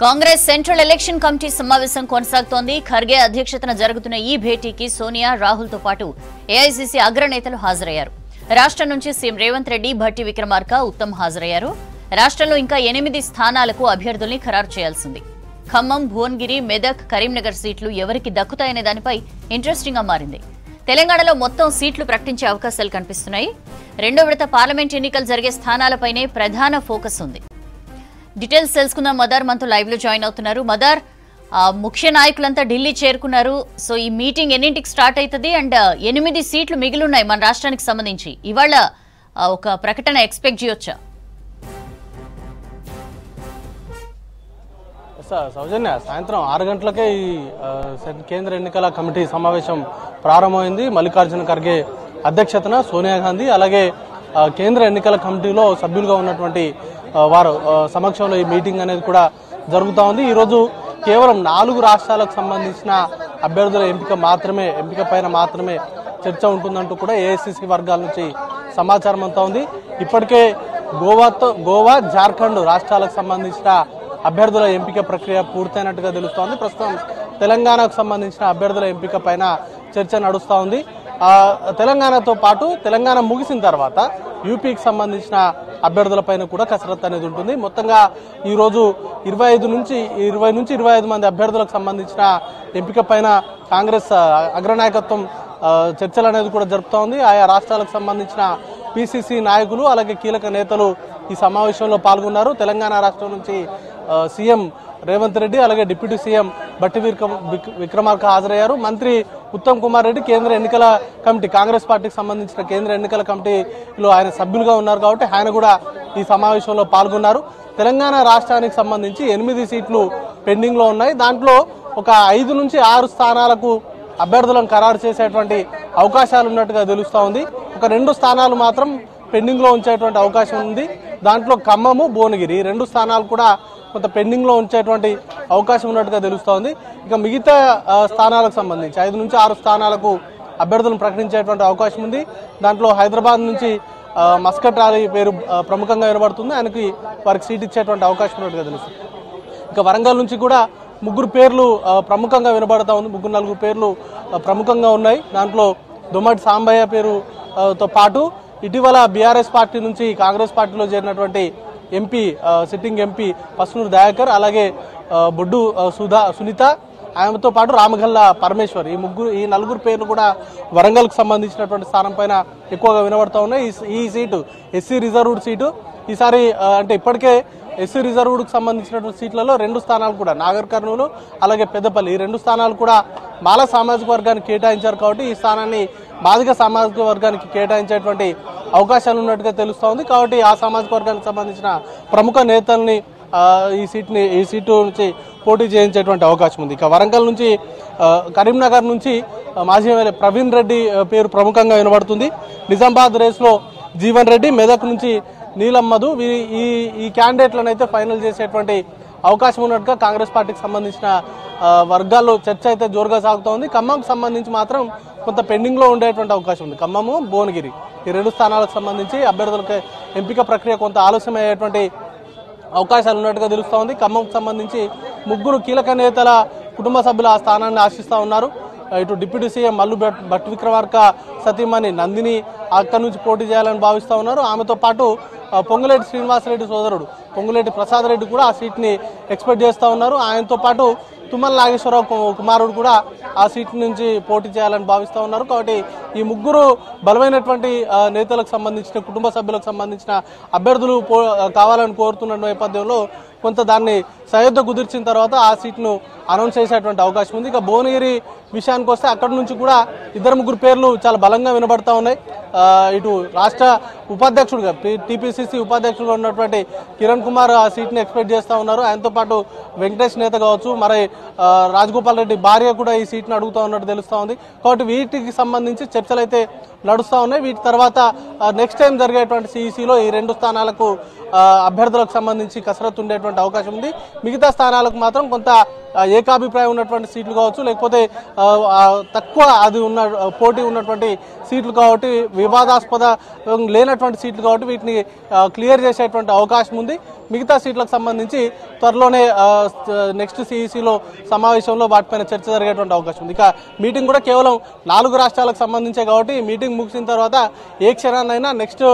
Congress central election committee సమావేశం కొనసాగుతోంది. ఖర్గే అధ్యక్షతన జరుగుతున్న ఈ భేటీకి సోనియా, రాహుల్ తో పాటు ఏఐసీసీ అగ్రనేతలు హాజరయ్యారు. రాష్ట్రం నుంచి సీఎం రేవంత్ రెడ్డి, భట్టి విక్రమార్క, ఉత్తమ్ హాజరయ్యారు. రాష్ట్రంలో ఇంకా 8 స్థానాలకు అభ్యర్థుల్ని ఖరారు చేయాల్సింది. ఖమ్మం, భువనగిరి, మెదక్, కరీంనగర్ సీట్లు ఎవరికి దక్కుతాయనే దానిపై ఇంట్రెస్టింగ్ గా మారింది. తెలంగాణలో మొత్తం సీట్లు ప్రకటించే అవకాశాలు కనిపిస్తున్నాయి. రెండో విడత పార్లమెంట్ ఎన్నికలు జరిగే స్థానాలపైనే ప్రధాన ఫోకస్ ఉంది. డీటెయిల్స్ తెలుసుకుందాం. మదార్ మనతో లైవ్ లో జాయిన్ అవుతున్నారు. మదార్, ముఖ్య నాయకులంతా ఢిల్లీ చేరుకున్నారు. సో ఈ మీటింగ్ ఎన్నింటికి స్టార్ట్ అవుతుంది అండ్ 8 సీట్లు మిగిలిన్నాయి మన రాష్ట్రానికి సంబంధించి. ఇవాళ ఒక ప్రకటన ఎక్స్పెక్ట్ చేయొచ్చా? సౌజన్య, సాయంత్రం 6 గంటలకే ఈ కేంద్ర ఎన్నికల కమిటీ సమావేశం ప్రారంభమైంది. మల్లికార్జున ఖర్గే అధ్యక్షతన సోనియా గాంధీ, అలాగే కేంద్ర ఎన్నికల కమిటీలో సభ్యులుగా ఉన్నటువంటి వారు సమక్షంలో ఈ మీటింగ్ అనేది కూడా జరుగుతూ ఉంది. ఈరోజు కేవలం 4 రాష్ట్రాలకు సంబంధించిన అభ్యర్థుల ఎంపిక పైన మాత్రమే చర్చ ఉంటుందంటూ కూడా ఏఐసీసీ వర్గాల నుంచి సమాచారం అంతా ఉంది. ఇప్పటికే గోవా, జార్ఖండ్ రాష్ట్రాలకు సంబంధించిన అభ్యర్థుల ఎంపిక ప్రక్రియ పూర్తయినట్టుగా తెలుస్తోంది. ప్రస్తుతం తెలంగాణకు సంబంధించిన అభ్యర్థుల ఎంపిక పైన చర్చ నడుస్తూ ఉంది. తెలంగాణతో పాటు తెలంగాణ ముగిసిన తర్వాత యూపీకి సంబంధించిన అభ్యర్థులపైన కూడా కసరత్తు అనేది ఉంటుంది. మొత్తంగా ఈరోజు 20 నుంచి 25 మంది అభ్యర్థులకు సంబంధించిన ఎంపిక పైన కాంగ్రెస్ అగ్రనాయకత్వం చర్చలు అనేది కూడా జరుపుతూ ఉంది. ఆయా రాష్ట్రాలకు సంబంధించిన పిసిసి నాయకులు, అలాగే కీలక నేతలు ఈ సమావేశంలో పాల్గొన్నారు. తెలంగాణ రాష్ట్రం నుంచి సీఎం రేవంత్ రెడ్డి, అలాగే డిప్యూటీ సీఎం భట్టి విక్రమార్క హాజరయ్యారు. మంత్రి ఉత్తమ్ కుమార్ రెడ్డి కేంద్ర ఎన్నికల కమిటీ, కాంగ్రెస్ పార్టీకి సంబంధించిన కేంద్ర ఎన్నికల కమిటీలో ఆయన సభ్యులుగా ఉన్నారు కాబట్టి ఆయన కూడా ఈ సమావేశంలో పాల్గొన్నారు. తెలంగాణ రాష్ట్రానికి సంబంధించి 8 సీట్లు పెండింగ్ లో ఉన్నాయి. దాంట్లో ఒక 5 నుంచి 6 స్థానాలకు అభ్యర్థులను ఖరారు చేసేటువంటి అవకాశాలు ఉన్నట్టుగా తెలుస్తూ ఉంది. ఒక 2 స్థానాలు మాత్రం పెండింగ్ లో ఉంచేటువంటి అవకాశం ఉంది. దాంట్లో ఖమ్మము, భువనగిరి 2 స్థానాలు కూడా కొంత పెండింగ్ లో ఉంచేటువంటి అవకాశం ఉన్నట్టుగా తెలుస్తోంది. ఇక మిగతా స్థానాలకు సంబంధించి 5 నుంచి 6 స్థానాలకు అభ్యర్థులను ప్రకటించేటువంటి అవకాశం ఉంది. దాంట్లో హైదరాబాద్ నుంచి మస్కట్ అలీ పేరు ప్రముఖంగా వినబడుతుంది. ఆయనకి వారికి సీట్ ఇచ్చేటువంటి అవకాశం ఉన్నట్టుగా తెలుస్తుంది. ఇక వరంగల్ నుంచి కూడా 3 పేర్లు ప్రముఖంగా వినబడతా ఉంది. 4 పేర్లు ప్రముఖంగా ఉన్నాయి. దాంట్లో దొమ్మటి సాంబయ్య పేరుతో పాటు ఇటీవల బీఆర్ఎస్ పార్టీ నుంచి కాంగ్రెస్ పార్టీలో చేరినటువంటి MP, sitting MP Pasnuru Dayakar, అలాగే బొడ్డు సునీత, ఆమెతో పాటు రామగల్ల పరమేశ్వర్, ఈ 4 పేర్లు కూడా వరంగల్కు సంబంధించినటువంటి స్థానం పైన ఎక్కువగా వినబడతా ఉన్నాయి. ఈ సీటు ఎస్సీ రిజర్వ్డ్ సీటు. ఈసారి అంటే ఇప్పటికే ఎస్సీ రిజర్వ్డ్కి సంబంధించినటువంటి సీట్లలో 2 స్థానాలు కూడా నాగర్ కర్నూలు, అలాగే పెద్దపల్లి, ఈ 2 స్థానాలు కూడా మాల సామాజిక వర్గానికి కేటాయించారు కాబట్టి ఈ స్థానాన్ని మాదిగ సామాజిక వర్గానికి కేటాయించేటువంటి అవకాశాలు ఉన్నట్టుగా తెలుస్తూ ఉంది. కాబట్టి ఆ సామాజిక వర్గానికి సంబంధించిన ప్రముఖ నేతల్ని ఈ సీటు నుంచి పోటీ చేయించేటువంటి అవకాశం ఉంది. ఇక వరంగల్ నుంచి, కరీంనగర్ నుంచి మాజీ ఎమ్మెల్యే ప్రవీణ్ రెడ్డి పేరు ప్రముఖంగా వినబడుతుంది. నిజామాబాద్ రేస్లో జీవన్ రెడ్డి, మెదక్ నుంచి నీలం మధు, ఈ క్యాండిడేట్లను అయితే ఫైనల్ చేసేటువంటి అవకాశం ఉన్నట్టుగా కాంగ్రెస్ పార్టీకి సంబంధించిన వర్గాల్లో చర్చ అయితే జోరుగా సాగుతోంది. ఖమ్మంకి సంబంధించి మాత్రం కొంత పెండింగ్ లో ఉండేటువంటి అవకాశం ఉంది. ఖమ్మము, భువనగిరి ఈ 2 స్థానాలకు సంబంధించి అభ్యర్థులకు ఎంపిక ప్రక్రియ కొంత ఆలస్యం అయ్యేటువంటి అవకాశాలు ఉన్నట్టుగా తెలుస్తూ ఉంది. ఖమ్మంకి సంబంధించి 3 కీలక నేతల కుటుంబ సభ్యులు ఆ స్థానాన్ని ఆశిస్తూ ఉన్నారు. ఇటు డిప్యూటీ సీఎం మల్లు భట్టి విక్రమార్క సతీమణి నందిని అక్కడి నుంచి పోటీ చేయాలని భావిస్తూ ఉన్నారు. ఆమెతో పాటు పొంగులేటి శ్రీనివాసరెడ్డి సోదరుడు పొంగులేటి ప్రసాద్ రెడ్డి కూడా ఆ సీట్ని ఎక్స్పెక్ట్ చేస్తూ ఉన్నారు. ఆయనతో పాటు తుమ్మల నాగేశ్వరరావు కుమారుడు కూడా ఆ సీట్ నుంచి పోటీ చేయాలని భావిస్తూ ఉన్నారు. కాబట్టి ఈ 3 బలమైనటువంటి నేతలకు సంబంధించిన కుటుంబ సభ్యులకు సంబంధించిన అభ్యర్థులు కావాలని కోరుతున్న నేపథ్యంలో కొంత దాన్ని సయోధ్య కుదిర్చిన తర్వాత ఆ సీట్ను అనౌన్స్ చేసేటువంటి అవకాశం ఉంది. ఇక భువనగిరి విషయానికి వస్తే అక్కడి నుంచి కూడా 2-3 పేర్లు చాలా బలంగా వినబడతా ఉన్నాయి. ఇటు రాష్ట్ర ఉపాధ్యక్షుడిగా, టీపీసీసీ ఉపాధ్యక్షుడుగా ఉన్నటువంటి కిరణ్ కుమార్ ఆ సీట్ని ఎక్స్పెక్ట్ చేస్తూ ఉన్నారు. ఆయనతో పాటు వెంకటేష్ నేత కావచ్చు, మరి రాజగోపాల్ రెడ్డి భార్య కూడా ఈ సీట్ను అడుగుతూ ఉన్నట్టు తెలుస్తూ ఉంది. కాబట్టి వీటికి సంబంధించి చర్చలు అయితే నడుస్తూ ఉన్నాయి. వీటి తర్వాత నెక్స్ట్ టైం జరిగేటువంటి సిఈసిలో ఈ 2 స్థానాలకు అభ్యర్థులకు సంబంధించి కసరత్తు ఉండేటువంటి అవకాశం ఉంది. మిగతా స్థానాలకు మాత్రం కొంత ఏకాభిప్రాయం ఉన్నటువంటి సీట్లు కావచ్చు, లేకపోతే తక్కువ అది ఉన్న పోటీ ఉన్నటువంటి సీట్లు కాబట్టి, వివాదాస్పద లేనటువంటి సీట్లు కాబట్టి వీటిని క్లియర్ చేసేటువంటి అవకాశం ఉంది. మిగతా సీట్లకు సంబంధించి త్వరలోనే నెక్స్ట్ సిఈసిలో సమావేశంలో వాటిపైన చర్చ జరిగేటువంటి అవకాశం ఉంది. ఇక మీటింగ్ కూడా కేవలం 4 రాష్ట్రాలకు సంబంధించే కాబట్టి మీటింగ్ ముగిసిన తర్వాత ఏ క్షణాన్నైనా నెక్స్ట్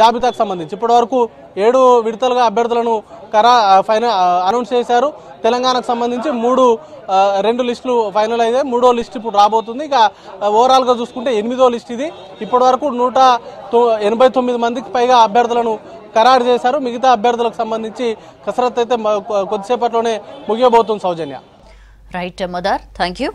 జాబితాకు సంబంధించి ఇప్పటి వరకు 7 విడతలుగా అభ్యర్థులను అనౌన్స్ చేశారు. తెలంగాణకు సంబంధించి 2 లిస్టులు ఫైనల్ అయితే 3వ లిస్ట్ ఇప్పుడు రాబోతుంది. ఇక ఓవరాల్ గా చూసుకుంటే 8వ లిస్ట్ ఇది. ఇప్పటి వరకు 189 మందికి పైగా అభ్యర్థులను ఖరారు చేశారు. మిగతా అభ్యర్థులకు సంబంధించి కసరత్తు అయితే కొద్దిసేపట్లోనే ముగియబోతుంది. సౌజన్య. రైట్ మదార్, థ్యాంక్ యూ.